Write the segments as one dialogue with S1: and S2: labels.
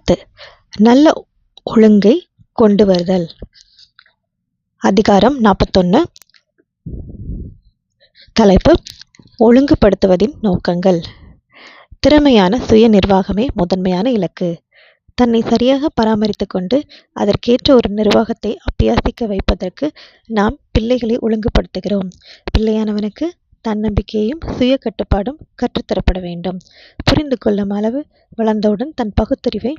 S1: 10. நல்ல ஒழுங்கை கொண்டு வருதல். அதிகாரம் 41. தலைப்பு: ஒழுங்குபடுத்துவதின் நோக்கங்கள். திறமையான சுய நிர்வாகமே முதன்மையான இலக்கு. தன்னை சரியாக பராமரித்துக் கொண்டு அதற்கேற்ற ஒரு நிர்வாகத்தை அபியாசிக்க வைப்பதற்கு நாம் பிள்ளைகளை ஒழுங்குபடுத்துகிறோம். பிள்ளையானவனுக்கு தன்னம்பிக்கையும் சுய கட்டுப்பாடும் கற்றுத்தரப்பட வேண்டும். புரிந்து கொள்ளும் அளவு வளர்ந்தவுடன் தன் பகுத்தறிவை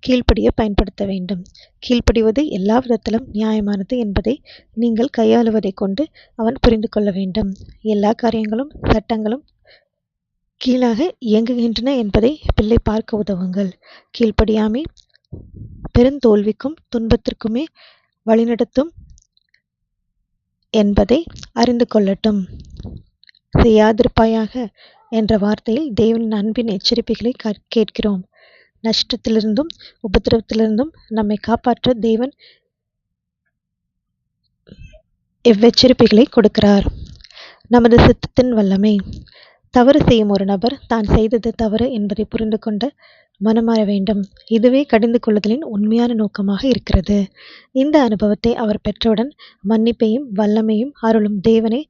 S1: கீழ்ப்படிய பயன்படுத்த வேண்டும். கீழ்ப்படிவது எல்லா விதத்திலும் நியாயமானது என்பதை நீங்கள் கையாளுவதை கொண்டு அவன் புரிந்து கொள்ள வேண்டும். எல்லா காரியங்களும் சட்டங்களும் கீழாக இயங்குகின்றன என்பதை பிள்ளை பார்க்க உதவுங்கள். கீழ்ப்படியாமை பெருந்தோல்விக்கும் துன்பத்திற்குமே வழிநடத்தும் என்பதை அறிந்து கொள்ளட்டும். செய்யாதிருப்பாயாக என்ற வார்த்தையில் தேவனின் அன்பின் எச்சரிப்புகளை கேட்கிறோம். நஷ்டத்திலிருந்தும் உபத்திரவத்திலிருந்தும் நம்மை காப்பாற்ற தேவன் எவ்வெச்சரிப்புகளை கொடுக்கிறார். நமது சித்தத்தின் வல்லமை. தவறு செய்யும் ஒரு நபர் தான் செய்தது தவறு என்பதை புரிந்து கொண்டு மனமாற வேண்டும். இதுவே கடிந்து கொள்ளுதலின் உண்மையான நோக்கமாக இருக்கிறது. இந்த அனுபவத்தை அவர் பெற்றவுடன் மன்னிப்பையும் வல்லமையும் அருளும் தேவனை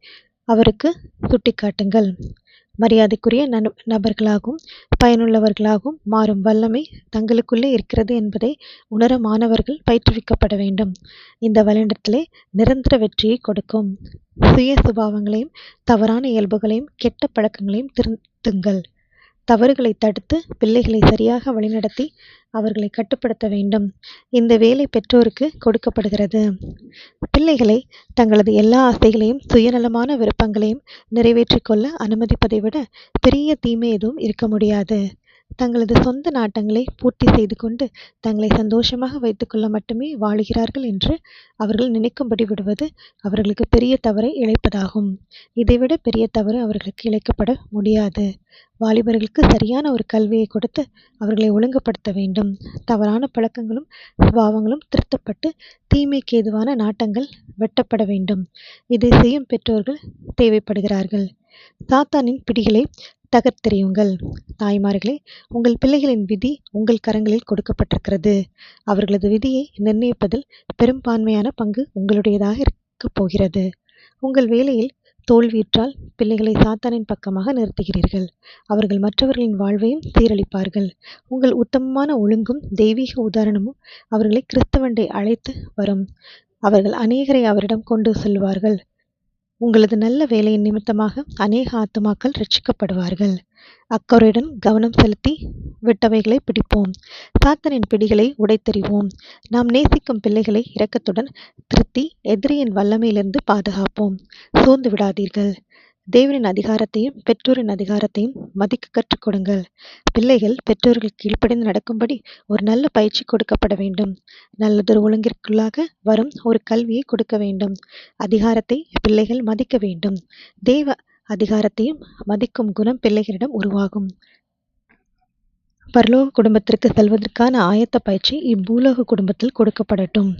S1: அவருக்கு சுட்டிக்காட்டுங்கள். மரியாதைக்குரிய நபர்களாகவும் பயனுள்ளவர்களாகவும் மாறும் வல்லமை தங்களுக்குள்ளே இருக்கிறது என்பதை உணர மாணவர்கள் பயிற்றுவிக்கப்பட வேண்டும். இந்த வழிநடத்தலே நிரந்தர வெற்றியை கொடுக்கும். சுய சுபாவங்களையும் தவறான இயல்புகளையும் கெட்ட பழக்கங்களையும் திருத்துங்கள். தவறுகளை தடுத்து பிள்ளைகளை சரியாக வழிநடத்தி அவர்களை கட்டுப்படுத்த வேண்டும். இந்த வேலை பெற்றோருக்கு கொடுக்கப்படுகிறது. பிள்ளைகளை தங்களது எல்லா ஆசைகளையும் சுயநலமான விருப்பங்களையும் நிறைவேற்றிக் கொள்ள அனுமதிப்பதை விட பெரிய தீமை எதுவும் இருக்க முடியாது. தங்களது சொந்த நாட்டங்களை பூர்த்தி செய்து கொண்டு தங்களை சந்தோஷமாக வைத்துக்கொள்ள மட்டுமே வாழுகிறார்கள் என்று அவர்கள் நினைக்கும்படி விடுவது அவர்களுக்கு பெரிய தவறை இழைப்பதாகும். இதைவிட பெரிய தவறு அவர்களுக்கு இழைக்கப்பட முடியாது. வாலிபர்களுக்கு சரியான ஒரு கல்வியை கொடுத்து அவர்களை ஒழுங்குபடுத்த வேண்டும். தவறான பழக்கங்களும் சுபாவங்களும் திருத்தப்பட்டு தீமைக்கு ஏதுவான நாட்டங்கள் வெட்டப்பட வேண்டும். இதை செய்யும் பெற்றோர்கள் தேவைப்படுகிறார்கள். சாத்தானின் பிடிகளை தகர்த்தெறியுங்கள். தாய்மார்களே, உங்கள் பிள்ளைகளின் விதி உங்கள் கரங்களில் கொடுக்கப்பட்டிருக்கிறது. அவர்களது விதியை நிர்ணயிப்பதில் பெரும்பான்மையான பங்கு உங்களுடையதாக இருக்கப் போகிறது. உங்கள் வேலையில் தோல்வியுற்றால் பிள்ளைகளை சாத்தானின் பக்கமாக நிறுத்துகிறீர்கள். அவர்கள் மற்றவர்களின் வாழ்வையும் சீரழிப்பார்கள். உங்கள் உத்தமமான ஒழுங்கும் தெய்வீக உதாரணமும் அவர்களை கிறிஸ்தவண்டை அழைத்து வரும். அவர்கள் அநேகரை அவரிடம் கொண்டு செல்வார்கள். உங்களது நல்ல வேலையின் நிமித்தமாக அநேக ஆத்துமாக்கள் ரட்சிக்கப்படுவார்கள். அக்கறையுடன் கவனம் செலுத்தி விட்டவைகளை பிடிப்போம். சாத்தானின் பிடிகளை உடைத்தெறிவோம். நாம் நேசிக்கும் பிள்ளைகளை இரக்கத்துடன் திருத்தி எதிரியின் வல்லமையிலிருந்து பாதுகாப்போம். சோர்ந்து விடாதீர்கள். தேவனின் அதிகாரத்தையும் பெற்றோரின் அதிகாரத்தையும் மதிக்க கற்றுக் கொடுங்கள். பிள்ளைகள் பெற்றோர்கள் கீழ்ப்படிந்து நடக்கும்படி ஒரு நல்ல பயிற்சி கொடுக்கப்பட வேண்டும். நல்லதொரு ஒழுங்கிற்குள்ளாக வரும் ஒரு கல்வியை கொடுக்க வேண்டும். அதிகாரத்தை பிள்ளைகள் மதிக்க வேண்டும். தேவ அதிகாரத்தையும் மதிக்கும் குணம் பிள்ளைகளிடம் உருவாகும். பரலோக குடும்பத்திற்கு செல்வதற்கான ஆயத்த பயிற்சி இப்பூலோக குடும்பத்தில் கொடுக்கப்படட்டும்.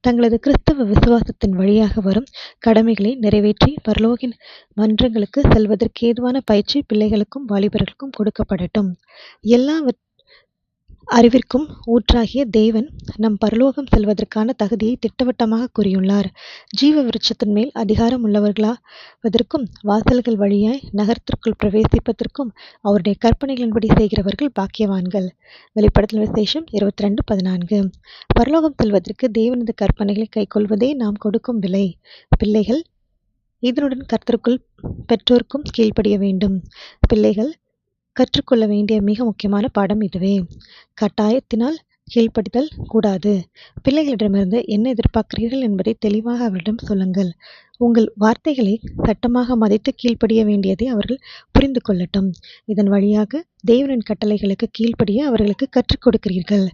S1: தங்களது கிறிஸ்தவ விசுவாசத்தின் வழியாக வரும் கடமைகளை நிறைவேற்றி பரலோகின் மன்றங்களுக்கு செல்வதற்கு ஏதுவான பயிற்சி பிள்ளைகளுக்கும் வாலிபர்களுக்கும் கொடுக்கப்படட்டும். எல்லா அறிவிற்கும் ஊற்றாகிய தேவன் நம் பரலோகம் செல்வதற்கான தகுதியை திட்டவட்டமாக கூறியுள்ளார். ஜீவ விருட்சத்தின் மேல் அதிகாரம் உள்ளவர்களாவதற்கும் வாசல்கள் வழியாய் நகரத்திற்குள் பிரவேசிப்பதற்கும் அவருடைய கற்பனைகளின்படி செய்கிறவர்கள் பாக்கியவான்கள். வெளிப்படுத்தல் விசேஷம் 22:14. பரலோகம் செல்வதற்கு தேவனது கற்பனைகளை கைக்கொள்வதே நாம் கொடுக்கும் விலை. பிள்ளைகள் இதனுடன் கர்த்தருக்குள் பெற்றோர்க்கும் கீழ்ப்படிய வேண்டும். பிள்ளைகள் கற்றுக்கொள்ள வேண்டிய மிக முக்கியமான பாடம் இதுவே. கட்டாயத்தினால் கீழ்ப்படிதல் கூடாது. பிள்ளைகளிடமிருந்து என்ன எதிர்பார்க்கிறீர்கள் என்பதை தெளிவாக அவரிடம் சொல்லுங்கள். உங்கள் வார்த்தைகளை சட்டமாக மதித்து கீழ்ப்படிய வேண்டியதை அவர்கள் புரிந்து கொள்ளட்டும். இதன் வழியாக தேவனின் கட்டளைகளுக்கு கீழ்ப்படிய அவர்களுக்கு கற்றுக் கொடுக்கிறீர்கள்.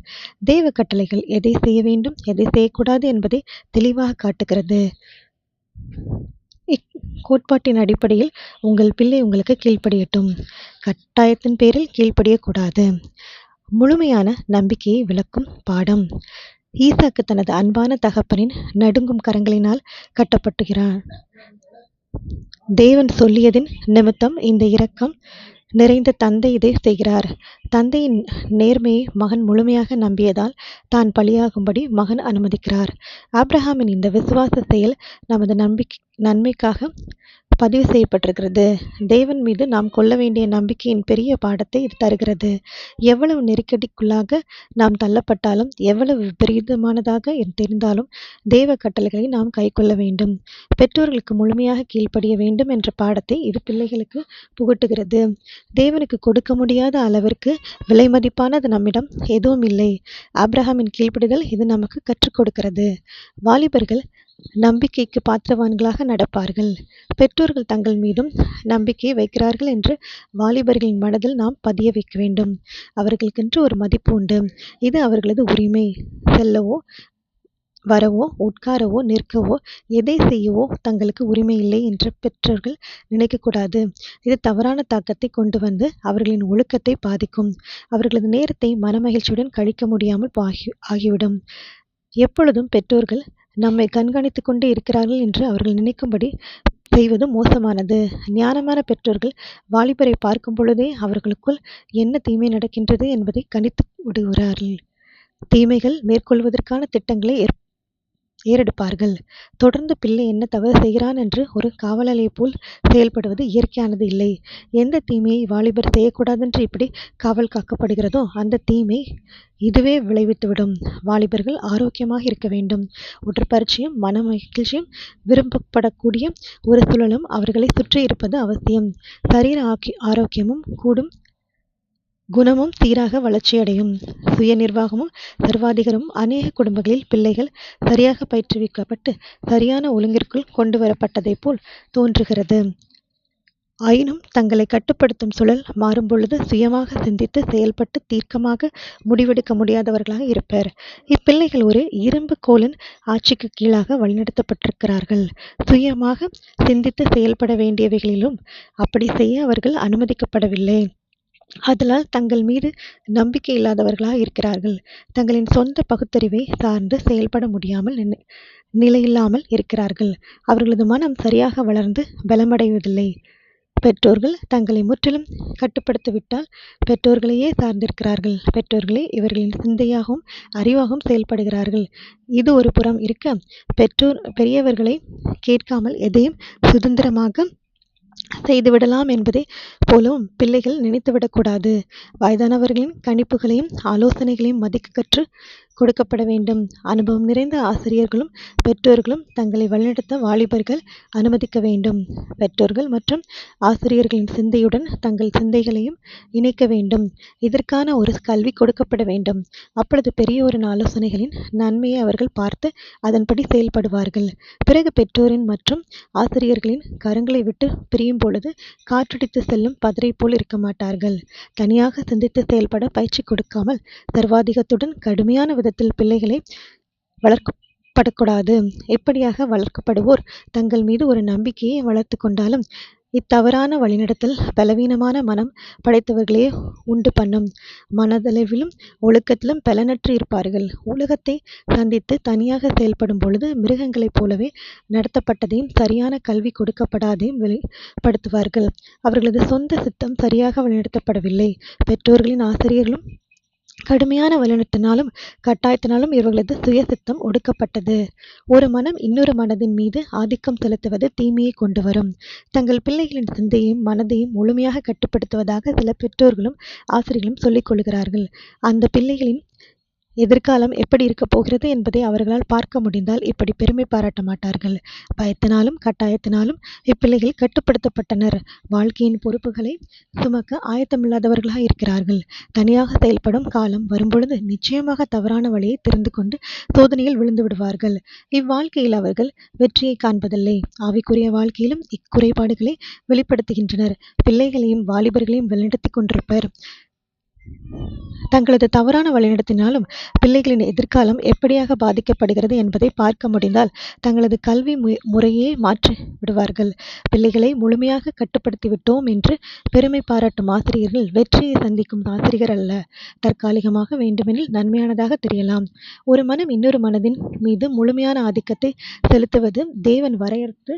S1: தேவ கட்டளைகள் எதை செய்ய வேண்டும் எதை செய்யக்கூடாது என்பதை தெளிவாக காட்டுகிறது. இக்கோட்பாட்டின் அடிப்படையில் உங்கள் பிள்ளை உங்களுக்கு கீழ்ப்படியட்டும். கட்டாயத்தின் பேரில் கீழ்ப்படியக்கூடாது. முழுமையான நம்பிக்கையை விளக்கும் பாடம். ஈசாக்கு தனது அன்பான தகப்பனின் நடுங்கும் கரங்களினால் கட்டப்பட்டுகிறான். தேவன் சொல்லியதின் நிமித்தம் இந்த இரக்கம் நிறைந்த தந்தை இதை செய்கிறார். தந்தையின் நேர்மையை மகன் முழுமையாக நம்பியதால் தான் பலியாகும்படி மகன் அனுமதிக்கிறார். ஆபிரகாமின் இந்த விசுவாச செயல் நமது நன்மைக்காக பதிவு செய்யப்பட்டிருக்கிறது. தேவன் மீது நாம் கொள்ள வேண்டிய நம்பிக்கையின் பெரிய பாடத்தை இது தருகிறது. எவ்வளவு நெருக்கடிக்குள்ளாக நாம் தள்ளப்பட்டாலும், எவ்வளவு விபரீதமானதாக தெரிந்தாலும் தேவ கட்டளைகளை நாம் கைக்கொள்ள வேண்டும். பெற்றோர்களுக்கு முழுமையாக கீழ்ப்படிய வேண்டும் என்ற பாடத்தை இது பிள்ளைகளுக்கு புகட்டுகிறது. தேவனுக்கு கொடுக்க முடியாத அளவிற்கு விலைமதிப்பானது நம்மிடம் எதுவும் இல்லை. ஆபிரகாமின் கீழ்ப்படிதல் இது நமக்கு கற்றுக் கொடுக்கிறது. வாலிபர்கள் நம்பிக்கைக்கு பாத்திரவான்களாக நடப்பார்கள். பெற்றோர்கள் தங்கள் மீதும் நம்பிக்கையை வைக்கிறார்கள் என்று வாலிபர்களின் மனதில் நாம் பதிய வைக்க வேண்டும். அவர்களுக்கென்று ஒரு மதிப்பு உண்டு. இது அவர்களது உரிமை. செல்லவோ வரவோ உட்காரவோ நிற்கவோ எதை செய்யவோ தங்களுக்கு உரிமை இல்லை என்று பெற்றோர்கள் நினைக்கக்கூடாது. இது தவறான தாக்கத்தை கொண்டு வந்து அவர்களின் ஒழுக்கத்தை பாதிக்கும். அவர்களது நேரத்தை மனமகிழ்ச்சியுடன் கழிக்க முடியாமல் ஆகிவிடும். எப்பொழுதும் பெற்றோர்கள் நம்மை கண்காணித்துக் கொண்டே இருக்கிறார்கள் என்று அவர்கள் நினைக்கும்படி செய்வது மோசமானது. ஞானமான பெற்றோர்கள் வாலிபரை பார்க்கும் பொழுதே அவர்களுக்குள் என்ன தீமை நடக்கின்றது என்பதை கணித்து விடுகிறார்கள். தீமைகள் மேற்கொள்வதற்கான திட்டங்களை ஏறெடுப்பார்கள். தொடர்ந்து பிள்ளை என்ன தவறு செய்கிறான் என்று ஒரு காவலாளியை போல் செயல்படுவது இயற்கையானது இல்லை. எந்த தீமையை வாலிபர் செய்யக்கூடாதென்று இப்படி காவல் காக்கப்படுகிறதோ அந்த தீமை இதுவே விளைவித்துவிடும். வாலிபர்கள் ஆரோக்கியமாக இருக்க வேண்டும். உடற்பயிற்சியும் மன மகிழ்ச்சியும் விரும்பப்படக்கூடிய ஒரு சூழலும் அவர்களை சுற்றி இருப்பது அவசியம். சரீர ஆரோக்கியமும் கூடும், குணமும் சீராக வளர்ச்சியடையும். சுய நிர்வாகமும் சர்வாதிகாரமும் அநேக குடும்பங்களில் பிள்ளைகள் சரியாக பயிற்றுவிக்கப்பட்டு சரியான ஒழுங்கிற்குள் கொண்டு வரப்பட்டதைப் போல் தோன்றுகிறது. ஆயினும் தங்களை கட்டுப்படுத்தும் சூழல் மாறும்பொழுது சுயமாக சிந்தித்து செயல்பட்டு தீர்க்கமாக முடிவெடுக்க முடியாதவர்களாக இருப்பர். இப்பிள்ளைகள் ஒரு இரும்பு கோலின் ஆட்சிக்கு கீழாக வழிநடத்தப்பட்டிருக்கிறார்கள். சுயமாக சிந்தித்து செயல்பட வேண்டியவைகளிலும் அப்படி செய்ய அவர்கள் அனுமதிக்கப்படவில்லை. ஆதலால் தங்கள் மீது நம்பிக்கை இல்லாதவர்களாக இருக்கிறார்கள். தங்களின் சொந்த பகுத்தறிவை சார்ந்து செயல்பட முடியாமல் நிலையில்லாமல் இருக்கிறார்கள். அவர்களது மனம் சரியாக வளர்ந்து பலமடைவதில்லை. பெற்றோர்கள் தங்களை முற்றிலும் கட்டுப்படுத்திவிட்டால் பெற்றோர்களையே சார்ந்திருக்கிறார்கள். பெற்றோர்களே இவர்களின் சிந்தையாகவும் அறிவாகவும் செயல்படுகிறார்கள். இது ஒரு புறம் இருக்க, பெரியவர்களை கேட்காமல் எதையும் சுதந்திரமாக செய்துவிடலாம் என்பதை போலவும் பிள்ளைகள் நினைத்துவிடக்கூடாது. வயதானவர்களின் கணிப்புகளையும் ஆலோசனைகளையும் மதிக்க கற்று கொடுக்கப்பட வேண்டும். அனுபவம் நிறைந்த ஆசிரியர்களும் பெற்றோர்களும் தங்களை வழிநடத்த வாலிபர்கள் அனுமதிக்க வேண்டும். பெற்றோர்கள் மற்றும் ஆசிரியர்களின் சிந்தையுடன் தங்கள் சிந்தைகளையும் இணைக்க வேண்டும். இதற்கான ஒரு கல்வி கொடுக்கப்பட வேண்டும். அப்பொழுது பெரியோரின் ஆலோசனைகளின் நன்மையை அவர்கள் பார்த்து அதன்படி செயல்படுவார்கள். பிறகு பெற்றோரின் மற்றும் ஆசிரியர்களின் கரங்களை விட்டு பிரியும் பொழுது காற்றடித்து செல்லும் பதரை போல் இருக்க மாட்டார்கள். தனியாக சிந்தித்து செயல்பட பயிற்சி கொடுக்காமல் சர்வாதிகத்துடன் கடுமையான விதத்தில் பிள்ளைகளை வளர்க்கப்படக்கூடாது. இப்படியாக வளர்க்கப்படுவோர் தங்கள் மீது ஒரு நம்பிக்கையை வளர்த்து கொண்டாலும் இத்தவறான வழிநடத்தல் பலவீனமான மனம் படைத்தவர்களே உண்டு பண்ணும். மனதளவிலும் ஒழுக்கத்திலும் பலனற்று இருப்பார்கள். உலகத்தை சந்தித்து தனியாக செயல்படும் பொழுது மிருகங்களைப் போலவே நடத்தப்பட்டதையும் சரியான கல்வி கொடுக்கப்படாதையும் வெளிப்படுத்துவார்கள். அவர்களது சொந்த சித்தம் சரியாக வழிநடத்தப்படவில்லை. பெற்றோர்களின் ஆசிரியர்களும் கடுமையான வழிநடத்தினாலும் கட்டாயத்தினாலும் இவர்களது சுய சித்தம் ஒடுக்கப்பட்டது. ஒரு மனம் இன்னொரு மனதின் மீது ஆதிக்கம் செலுத்துவது தீமையை கொண்டு வரும். தங்கள் பிள்ளைகளின் சிந்தையையும் மனதையும் முழுமையாக கட்டுப்படுத்துவதாக சில பெற்றோர்களும் ஆசிரியர்களும் சொல்லிக் கொள்கிறார்கள். அந்த பிள்ளைகளின் எதிர்காலம் எப்படி இருக்கப் போகிறது என்பதை அவர்களால் பார்க்க முடிந்தால் இப்படி பெருமை பாராட்ட மாட்டார்கள். பயத்தினாலும் கட்டாயத்தினாலும் இப்பிள்ளைகள் கட்டுப்படுத்தப்பட்டனர். வாழ்க்கையின் பொறுப்புகளை சுமக்க ஆயத்தமில்லாதவர்களாக இருக்கிறார்கள். தனியாக செயல்படும் காலம் வரும்பொழுது நிச்சயமாக தவறான வழியை தெரிந்து கொண்டு சோதனையில் விழுந்து விடுவார்கள். இவ்வாழ்க்கையில் அவர்கள் வெற்றியை காண்பதில்லை. ஆவிக்குரிய வாழ்க்கையிலும் இக்குறைபாடுகளை வெளிப்படுத்துகின்றனர். பிள்ளைகளையும் வாலிபர்களையும் வழிநடத்திக் கொண்டிருப்பர் தங்களது தவறான வழிநடத்தினாலும் பிள்ளைகளின் எதிர்காலம் எப்படியாக பாதிக்கப்படுகிறது என்பதை பார்க்க முடிந்தால் தங்களது கல்வி முறையே மாற்றி விடுவார்கள். பிள்ளைகளை முழுமையாக கட்டுப்படுத்திவிட்டோம் என்று பெருமை பாராட்டும் ஆசிரியர்கள் வெற்றியை சந்திக்கும் ஆசிரியர் அல்ல. தற்காலிகமாக வேண்டுமெனில் நன்மையானதாக தெரியலாம். ஒரு மனம் இன்னொரு மனதின் மீது முழுமையான ஆதிக்கத்தை செலுத்துவது தேவன் வரையறுத்து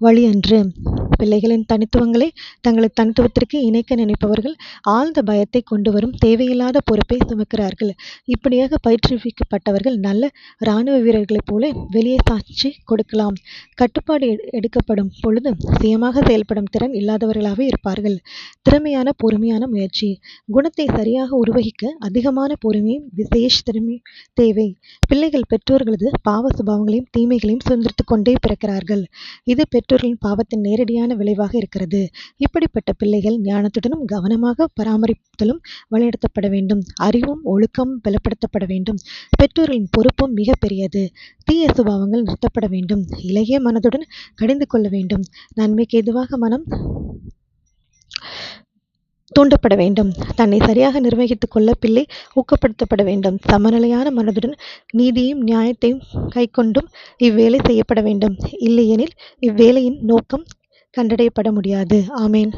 S1: வழி அன்று. பிள்ளைகளின் தனித்துவங்களை தங்களது தனித்துவத்திற்கு இணைக்க நினைப்பவர்கள் ஆழ்ந்த பயத்தை கொண்டு வரும் தேவையில்லாத பொறுப்பை சுமக்கிறார்கள். இப்படியாக பயிற்றுவிக்கப்பட்டவர்கள் நல்ல இராணுவ வீரர்களைப் போல வெளியே சாட்சி கொடுக்கலாம். கட்டுப்பாடு எடுக்கப்படும் பொழுது சுயமாக செயல்படும் திறன் இல்லாதவர்களாகவே இருப்பார்கள். திறமையான பொறுமையான முயற்சி. குணத்தை சரியாக உருவகிக்க அதிகமான பொறுமையும் விசேஷ திறமையும் தேவை. பிள்ளைகள் பெற்றோர்களது பாவ சுபாவங்களையும் தீமைகளையும் சுதந்திரித்துக் கொண்டே பிறக்கிறார்கள். இது பெற்றோர்களின் பாவத்தின் நேரடியான விளைவாக இருக்கிறது. இப்படிப்பட்ட பிள்ளைகள் ஞானத்துடனும் கவனமாக பராமரித்தலும் வழிநடத்தப்பட வேண்டும். அறிவும் ஒழுக்கமும் பலப்படுத்தப்பட வேண்டும். பெற்றோர்களின் பொறுப்பும் மிக பெரியது. தீய சுபாவங்கள் நிறுத்தப்பட வேண்டும். இலகிய மனதுடன் கடிந்து கொள்ள வேண்டும். நன்மைக்கு ஏதுவாக மனம் தூண்டப்பட வேண்டும். தன்னை சரியாக நிர்வகித்துக் கொள்ள பிள்ளை ஊக்கப்படுத்தப்பட வேண்டும். சமநிலையான மனதுடன் நீதியையும் நியாயத்தையும் கைக்கொண்டும் இவ்வேலை செய்யப்பட வேண்டும். இல்லையெனில் இவ்வேலையின் நோக்கம் கண்டடையப்பட முடியாது. ஆமேன்.